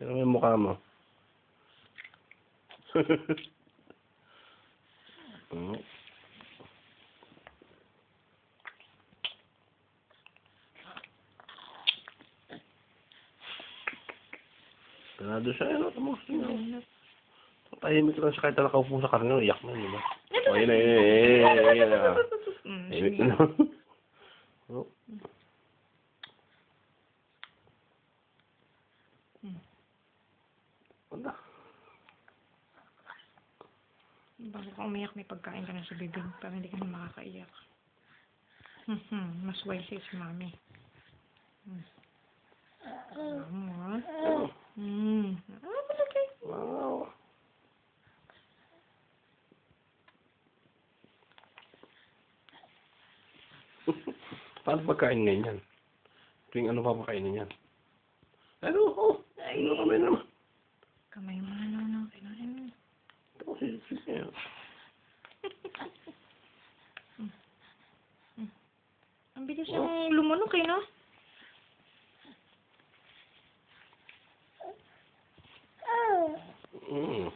Pero may mukha mo. Hmm. Ganado siya, ano? Gusto niya. Tahimik lang siya kahit nakaupo sa karne, iyak na, di ba? O, yun na, yun na. Tahimik na. Oh. Wala. Bago ka umiyak, may pagkain ka na sa bibig para hindi ka na makakaiyak. Mas wise si mami. Palagay. Wow. Paano pagkain ngayon yan? Tuwing ano pa pakainin yan? Ano? Oh, ano kami naman? Kamay mo na naman kinain mo. Ito ko sige. Ang bilis yung lumunok eh, no? Mm.